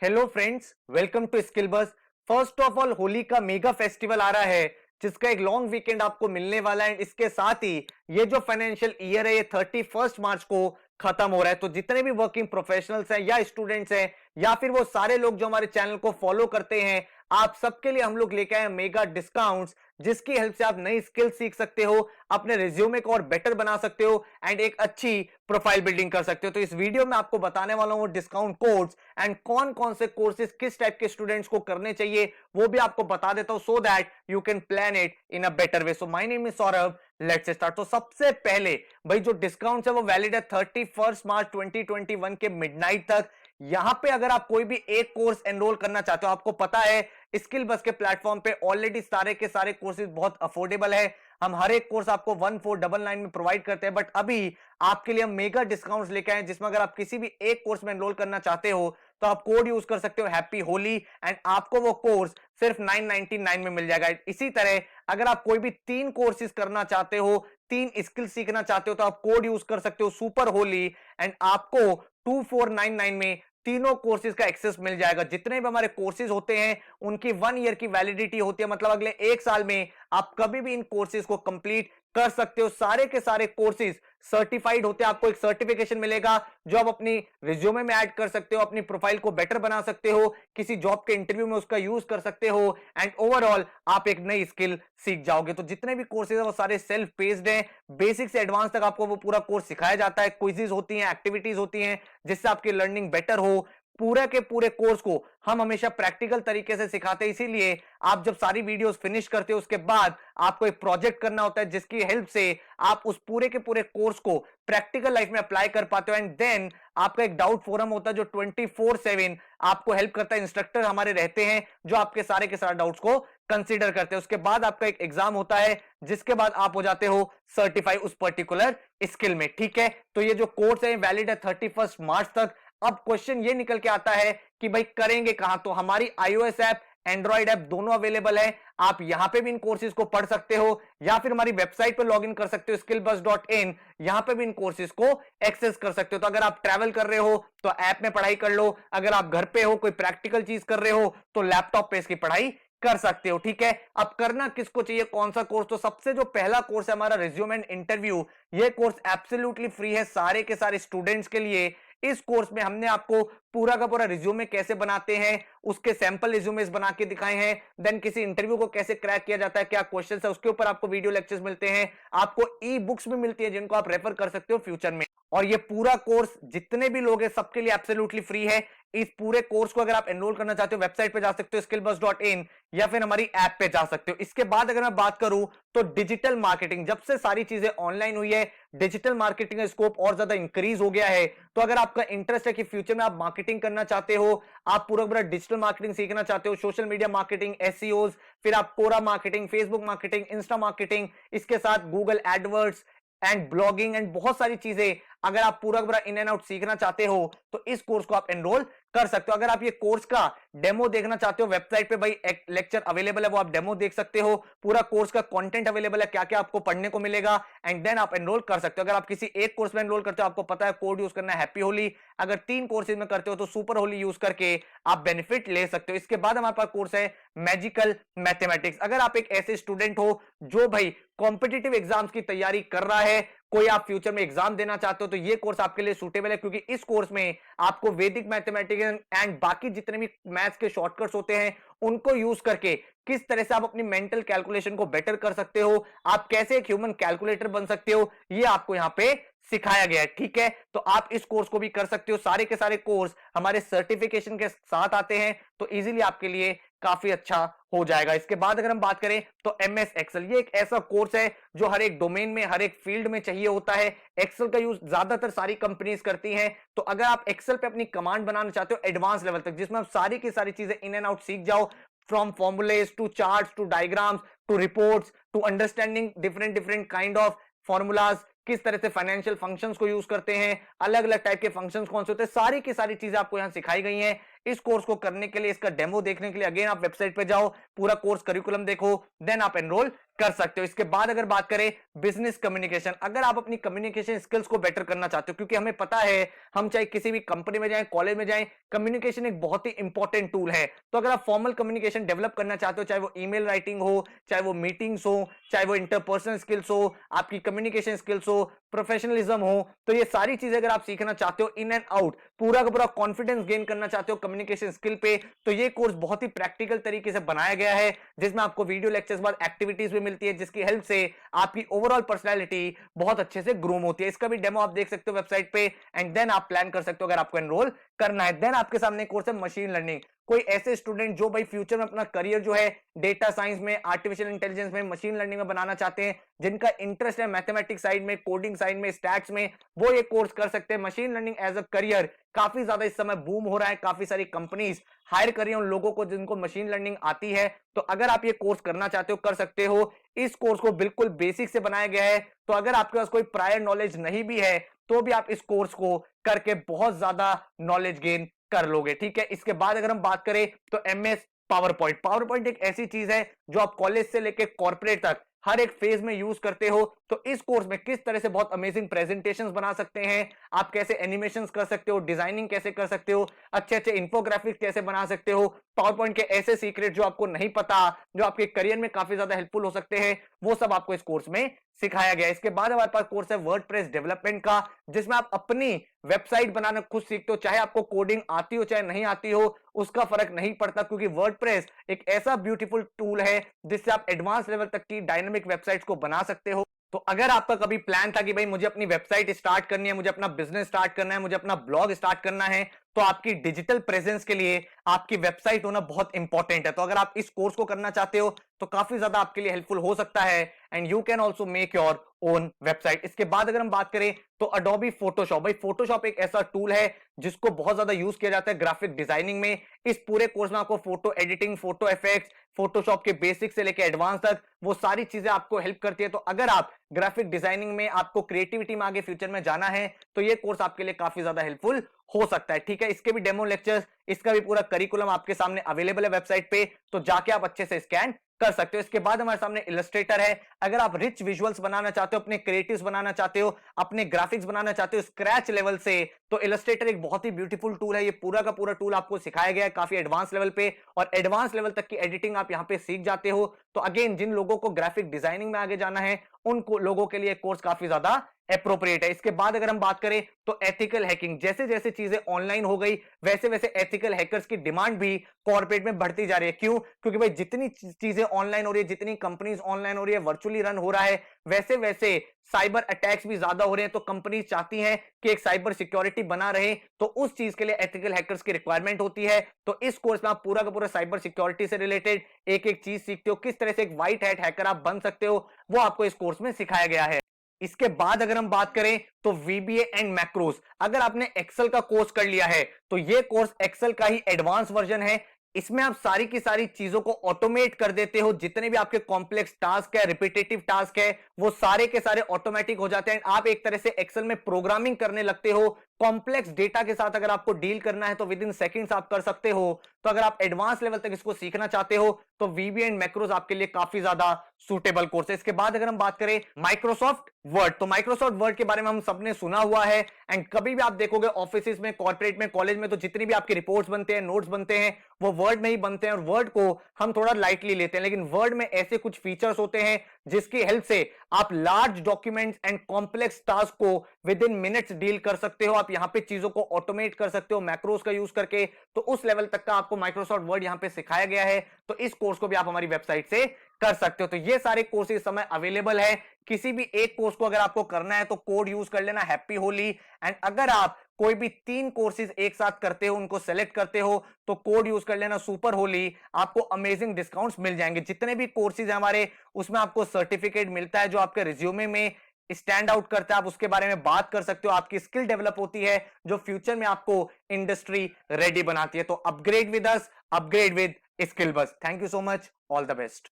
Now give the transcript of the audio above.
Hello friends, welcome to Skill Bus. First of all, Holi का mega festival आ रहा है जिसका एक लॉन्ग वीकेंड आपको मिलने वाला है। इसके साथ ही ये जो फाइनेंशियल ईयर है ये 31 मार्च को खत्म हो रहा है। तो जितने भी वर्किंग प्रोफेशनल्स हैं या स्टूडेंट्स हैं या फिर वो सारे लोग जो हमारे चैनल को फॉलो करते हैं, आप सबके लिए हम लोग लेके आए मेगा डिस्काउंट्स, जिसकी हेल्प से आप नई स्किल सीख सकते हो, अपने रिज्यूमे को और बेटर बना सकते हो एंड एक अच्छी प्रोफाइल बिल्डिंग कर सकते हो। तो इस वीडियो में आपको बताने वाला हूं डिस्काउंट कोड्स एंड कौन कौन से कोर्सेज किस टाइप के स्टूडेंट्स को करने चाहिए वो भी आपको बता देता हूं, so that you can plan it in a better way. So my name is Saurabh, let's start. तो सबसे पहले भाई जो डिस्काउंट है वो वैलिड है 31 मार्च 2021 के मिडनाइट तक। यहां पे अगर आप कोई भी एक कोर्स एनरोल करना चाहते हो, आपको पता है स्किल बस के प्लेटफॉर्म पे ऑलरेडी सारे के सारे कोर्सेज बहुत अफोर्डेबल है। हम हर एक कोर्स आपको 1499 में प्रोवाइड करते हैं, बट अभी आपके लिए हम मेगा डिस्काउंट्स लेके आए जिसमें अगर आप किसी भी एक कोर्स में एनरोल करना चाहते हो तो आप कोड यूज कर सकते हो हैप्पी होली एंड आपको वो कोर्स सिर्फ 999 में मिल जाएगा। इसी तरह अगर आप कोई भी 3 कोर्सेज करना चाहते हो, 3 स्किल सीखना चाहते हो, तो आप कोड यूज कर सकते हो सुपर होली एंड आपको 2499 में तीनों कोर्सेज का एक्सेस मिल जाएगा। जितने भी हमारे कोर्सेज होते हैं उनकी 1 ईयर की वैलिडिटी होती है, मतलब अगले 1 साल में आप कभी भी इन कोर्सेज को कंप्लीट कर सकते हो। सारे के सारे कोर्सेज सर्टिफाइड होते हैं, आपको एक सर्टिफिकेशन मिलेगा जो आप अपनी रिज्यूमे में ऐड कर सकते हो, अपनी प्रोफाइल को बेटर बना सकते हो, किसी जॉब के इंटरव्यू में उसका यूज कर सकते हो एंड ओवरऑल आप एक नई स्किल सीख जाओगे। तो जितने भी कोर्सेज है वो सारे सेल्फ बेस्ड हैं, बेसिक से एडवांस तक आपको वो पूरा कोर्स सिखाया जाता है। क्विजेज होती हैं, एक्टिविटीज होती हैं जिससे आपकी लर्निंग बेटर हो। पूरे के पूरे कोर्स को हम हमेशा प्रैक्टिकल तरीके से सिखाते हैं, इसीलिए आप जब सारी वीडियोस फिनिश करते हो उसके बाद आपको एक प्रोजेक्ट करना होता है जिसकी हेल्प से आप उस पूरे के पूरे कोर्स को प्रैक्टिकल लाइफ में अप्लाई कर पाते हो। एंड देन आपका एक डाउट फोरम होता है जो 24/7 आपको हेल्प करता है। इंस्ट्रक्टर हमारे रहते हैं जो आपके सारे के सारे डाउट्स को कंसीडर करते हैं। उसके बाद आपका एक एग्जाम होता है जिसके बाद आप हो जाते हो सर्टिफाई उस पर्टिकुलर स्किल में। ठीक है, तो ये जो कोर्स है वैलिड है 31 मार्च तक। अब क्वेश्चन ये निकल के आता है कि भाई करेंगे कहां? तो हमारी iOS ऐप, एंड्रॉइड ऐप दोनों अवेलेबल है। आप यहां पे भी इन कोर्सेज को पढ़ सकते हो या फिर हमारी वेबसाइट पे लॉगिन कर सकते हो skillbus.in, यहां पे भी इन कोर्सेज को एक्सेस कर सकते हो। तो अगर आप ट्रैवल कर रहे हो तो ऐप में पढ़ाई कर लो, अगर आप घर पे हो कोई प्रैक्टिकल चीज कर रहे हो तो लैपटॉप पे इसकी पढ़ाई कर सकते हो। ठीक है, अब करना किसको चाहिए, कौन सा कोर्स? तो सबसे जो पहला कोर्स है हमारा रिज्यूम एंड इंटरव्यू, ये कोर्स एब्सोल्युटली फ्री है सारे के सारे स्टूडेंट्स के लिए। इस कोर्स में हमने आपको पूरा का पूरा रिज्यूमे कैसे बनाते हैं, उसके सैंपल रिज्यूमेस बना के दिखाए हैं, देन किसी इंटरव्यू को कैसे क्रैक किया जाता है, क्या क्वेश्चंस है, उसके ऊपर आपको वीडियो लेक्चर्स मिलते हैं, आपको ई बुक्स भी मिलती है जिनको आप रेफर कर सकते हो फ्यूचर में। और ये पूरा कोर्स जितने भी लोग हैं सबके लिए एब्सोल्युटली फ्री है। इस पूरे कोर्स को अगर आप एनरोल करना चाहते हो वेबसाइट पे जा सकते हो skillbus.in या फिर हमारी ऐप पे जा सकते हो। इसके बाद अगर मैं बात करूं तो डिजिटल मार्केटिंग, जब से सारी चीजें ऑनलाइन हुई है डिजिटल मार्केटिंग का स्कोप और ज्यादा इंक्रीज हो गया है। तो अगर आपका इंटरेस्ट है कि फ्यूचर में आप मार्केटिंग करना चाहते हो, आप पूरा पूरा डिजिटल मार्केटिंग सीखना चाहते हो, सोशल मीडिया मार्केटिंग, एसईओ, फिर आप Quora marketing, Facebook marketing, Insta marketing, इसके साथ Google AdWords and blogging and बहुत सारी चीजें अगर आप पूरा पूरा इन एंड आउट सीखना चाहते हो तो इस कोर्स को आप एनरोल कर सकते हो। अगर आप ये कोर्स का डेमो देखना चाहते हो, वेबसाइट पे भाई एक लेक्चर अवेलेबल है, वो आप डेमो देख सकते हो। पूरा कोर्स का कंटेंट अवेलेबल है, क्या क्या आपको पढ़ने को मिलेगा एंड देन आप एनरोल कर सकते हो। अगर आप किसी एक कोर्स में एनरोल करते हो, आपको पता है कोड यूज करना है हैप्पी होली, अगर 3 कोर्सेज में करते हो तो सुपर होली यूज करके आप बेनिफिट ले सकते हो। इसके बाद हमारे पास कोर्स है मैजिकल मैथमेटिक्स। अगर आप एक ऐसे स्टूडेंट हो जो भाई कॉम्पिटिटिव एग्जाम्स की तैयारी कर रहा है, कोई आप फ्यूचर में एग्जाम देना चाहते हो, तो ये कोर्स आपके लिए सूटेबल है, क्योंकि इस कोर्स में आपको वैदिक मैथमेटिक्स एंड बाकी जितने भी मैथ्स के शॉर्टकट्स होते हैं उनको यूज करके किस तरह से आप अपनी मेंटल कैलकुलेशन को बेटर कर सकते हो, आप कैसे एक ह्यूमन कैलकुलेटर बन सकते हो, ये आपको यहां पे सिखाया गया है। ठीक है, तो आप इस कोर्स को भी कर सकते हो। सारे के सारे कोर्स हमारे सर्टिफिकेशन के साथ आते हैं, तो इजीली आपके लिए काफी अच्छा हो जाएगा। इसके बाद अगर हम बात करें तो एमएस एक्सेल, ये एक ऐसा कोर्स है जो हर एक डोमेन में, हर एक फील्ड में चाहिए होता है। एक्सेल का यूज ज्यादातर सारी कंपनीज करती हैं, तो अगर आप एक्सेल पे अपनी कमांड बनाना चाहते हो एडवांस लेवल तक, जिसमें आप सारी की सारी चीजें इन एंड आउट सीख जाओ, from formulas to charts to diagrams to reports to understanding different different kind of formulas, किस तरह से फाइनेंशियल फंक्शंस को यूज करते हैं, अलग अलग टाइप के फंक्शंस कौन से होते हैं, सारी की सारी चीजें आपको यहां सिखाई गई हैं। इस कोर्स को करने के लिए, इसका डेमो देखने के लिए अगेन आप वेबसाइट पे जाओ, पूरा कोर्स करिकुलम देखो, देन आप एनरोल कर सकते हो। इसके बाद अगर बात करें बिजनेस कम्युनिकेशन, अगर आप अपनी कम्युनिकेशन स्किल्स को बेटर करना चाहते हो, क्योंकि हमें पता है हम चाहे किसी भी कंपनी में जाएं, कॉलेज में जाएं, कम्युनिकेशन एक बहुत ही इंपॉर्टेंट टूल है। तो अगर आप फॉर्मल कम्युनिकेशन डेवलप करना चाहते हो, चाहे वो ईमेल राइटिंग हो, चाहे वो मीटिंग्स हो, चाहे वो इंटरपर्सनल स्किल्स हो, आपकी कम्युनिकेशन स्किल्स हो, प्रोफेशनलिज्म हो, तो ये सारी चीजें अगर आप सीखना चाहते हो इन एंड आउट, पूरा का पूरा कॉन्फिडेंस गेन करना चाहते हो कम्युनिकेशन स्किल पे, तो ये कोर्स बहुत ही प्रैक्टिकल तरीके से बनाया गया है, जिसमें आपको वीडियो लेक्चर्स बाद एक्टिविटीज भी मिलती है, जिसकी हेल्प से आपकी ओवरऑल पर्सनैलिटी बहुत अच्छे से ग्रूम होती है। इसका भी डेमो आप देख सकते हो वेबसाइट पे, एंड देन आप प्लान कर सकते हो अगर आपको एनरोल करना है। देन आपके सामने कोर्स है मशीन लर्निंग। कोई ऐसे स्टूडेंट जो भाई फ्यूचर में अपना करियर जो है डेटा साइंस में, आर्टिफिशियल इंटेलिजेंस में, मशीन लर्निंग में बनाना चाहते हैं, जिनका इंटरेस्ट है मैथमेटिक्स साइड में, कोडिंग साइड में, स्टैट्स में, वो ये कोर्स कर सकते हैं। Machine learning as a career काफी ज्यादा इस समय बूम हो रहा है, काफी सारी कंपनीज हायर कर रही हैं उन लोगों को जिनको मशीन लर्निंग आती है। तो अगर आप ये कोर्स करना चाहते हो कर सकते हो। इस कोर्स को बिल्कुल बेसिक से बनाया गया है, तो अगर आपके पास कोई प्रायर नॉलेज नहीं भी है तो भी आप इस कोर्स को करके बहुत ज्यादा नॉलेज गेन कर लोगे। ठीक है, इसके बाद अगर हम बात करें तो MS power point. Power point एक ऐसी चीज है जो आप कॉलेज से लेकर कॉर्पोरेट तक हर एक फेज में यूज करते हो। तो इस कोर्स में किस तरह से बहुत अमेजिंग प्रेजेंटेशंस बना सकते हैं, आप कैसे एनिमेशंस कर सकते हो, डिजाइनिंग कैसे कर सकते हो, अच्छे अच्छे इंफोग्राफिक्स कैसे बना सकते हो, पावर पॉइंट के ऐसे सीक्रेट जो आपको नहीं पता, जो आपके करियर में काफी ज्यादा हेल्पफुल हो सकते हैं, वो सब आपको इस कोर्स में सिखाया गया है। इसके बाद हमारे पास कोर्स है वर्डप्रेस डेवलपमेंट का, जिसमें आप अपनी वेबसाइट बनाना खुद सीखते हो। चाहे आपको कोडिंग आती हो चाहे नहीं आती हो, उसका फर्क नहीं पड़ता, क्योंकि वर्डप्रेस एक ऐसा ब्यूटीफुल टूल है जिससे आप एडवांस लेवल तक की डायनामिक वेबसाइट्स को बना सकते हो। तो अगर आपका कभी प्लान था कि भाई मुझे अपनी वेबसाइट स्टार्ट करनी है, मुझे अपना बिजनेस स्टार्ट करना है, मुझे अपना ब्लॉग स्टार्ट करना है, तो आपकी डिजिटल प्रेजेंस के लिए आपकी वेबसाइट होना बहुत इंपॉर्टेंट है। तो अगर आप इस कोर्स को करना चाहते हो तो काफी ज्यादा आपके लिए हेल्पफुल हो सकता है, and you can also make your own website. इसके बाद अगर हम बात करें तो अडोबी फोटोशॉप। भाई फोटोशॉप एक ऐसा टूल है जिसको बहुत ज्यादा यूज किया जाता है ग्राफिक डिजाइनिंग में। इस पूरे कोर्स में आपको photo editing, photo effects, Photoshop के बेसिक से लेकर एडवांस तक वो सारी चीजें आपको हेल्प करती है। तो अगर आप ग्राफिक डिजाइनिंग में, आपको क्रिएटिविटी में आगे फ्यूचर में जाना है, तो ये कोर्स आपके लिए काफी ज्यादा हेल्पफुल हो सकता है। ठीक है, इसके भी डेमो लेक्चर्स, इसका भी पूरा करिकुलम आपके सामने अवेलेबल है वेबसाइट पे, तो जाके आप अच्छे से स्कैन कर सकते हो। इसके बाद हमारे सामने इलस्ट्रेटर है। अगर आप रिच विजुअल्स बनाना चाहते हो, अपने क्रिएटिव्स बनाना चाहते हो, अपने ग्राफिक्स बनाना चाहते हो स्क्रैच लेवल से, तो इलस्ट्रेटर एक बहुत ही ब्यूटीफुल टूल है। ये पूरा का पूरा टूल आपको सिखाया गया है काफी एडवांस लेवल पे, और एडवांस लेवल तक की एडिटिंग आप यहां पे सीख जाते हो। तो अगेन जिन लोगों को ग्राफिक डिजाइनिंग में आगे जाना है, उन लोगों के लिए कोर्स काफी ज्यादा अप्रोप्रिएट है। इसके बाद अगर हम बात करें तो एथिकल हैकिंग। जैसे जैसे चीजें ऑनलाइन हो गई, वैसे वैसे एथिकल हैकर्स की डिमांड भी कॉर्पोरेट में बढ़ती जा रही है। क्यों? क्योंकि भाई जितनी चीजें ऑनलाइन हो रही है, जितनी कंपनीज ऑनलाइन हो रही है, वर्चुअली रन हो रहा है, वैसे वैसे साइबर अटैक्स भी ज्यादा हो रहे हैं। तो कंपनी चाहती हैं कि एक साइबर सिक्योरिटी बना रहे, तो उस चीज के लिए एथिकल हैकर्स की रिक्वायरमेंट होती है। तो इस कोर्स में आप पूरा का पूरा साइबर सिक्योरिटी से रिलेटेड एक एक चीज सीखते हो, किस तरह से एक व्हाइट हैट हैकर आप बन सकते हो, वो आपको इस कोर्स में सिखाया गया है। इसके बाद अगर हम बात करें तो वीबीए एंड मैक्रोस। अगर आपने एक्सेल का कोर्स कर लिया है तो ये कोर्स एक्सेल का ही एडवांस वर्जन है। इसमें आप सारी की सारी चीजों को ऑटोमेट कर देते हो। जितने भी आपके कॉम्प्लेक्स टास्क है, रिपीटेटिव टास्क है, वो सारे के सारे ऑटोमेटिक हो जाते हैं। आप एक तरह से एक्सेल में प्रोग्रामिंग करने लगते हो। कॉम्प्लेक्स डेटा के साथ अगर आपको डील करना है तो विद इन सेकंड्स आप कर सकते हो। तो अगर आप एडवांस लेवल तक इसको सीखना चाहते हो तो वीबीए एंड मैक्रोस आपके लिए काफी ज्यादा सुटेबल कोर्स है। इसके बाद अगर हम बात करें माइक्रोसॉफ्ट वर्ड, तो माइक्रोसॉफ्ट वर्ड के बारे में हम सबने सुना हुआ है, एंड कभी भी आप देखोगे ऑफिस में, कॉर्पोरेट में, कॉलेज में, तो जितनी भी आपकी रिपोर्ट्स बनते हैं, नोट्स बनते हैं, वो वर्ड में ही बनते हैं। और वर्ड को हम थोड़ा लाइटली लेते हैं, लेकिन वर्ड में ऐसे कुछ फीचर्स होते हैं जिसकी हेल्प से आप large documents and complex task को विद इन मिनट्स डील कर सकते हो। आप यहां पे चीजों को ऑटोमेट कर सकते हो मैक्रोस का यूज करके। तो उस लेवल तक का आपको माइक्रोसॉफ्ट वर्ड यहां पे सिखाया गया है। तो इस कोर्स को भी आप हमारी वेबसाइट से कर सकते हो। तो ये सारे कोर्स इस समय अवेलेबल है। किसी भी एक कोर्स को अगर आपको करना है तो कोड यूज कर लेना हैप्पी होली। एंड अगर आप कोई भी 3 कोर्सेज एक साथ करते हो, उनको सेलेक्ट करते हो, तो कोड यूज कर लेना सुपर होली। आपको अमेजिंग डिस्काउंट्स मिल जाएंगे। जितने भी कोर्सेज है हमारे, उसमें आपको सर्टिफिकेट मिलता है जो आपके रिज्यूमे में स्टैंड आउट करता है। आप उसके बारे में बात कर सकते हो। आपकी स्किल डेवलप होती है जो फ्यूचर में आपको इंडस्ट्री रेडी बनाती है। तो upgrade with us, upgrade with skill बस। Thank you so much, all the best.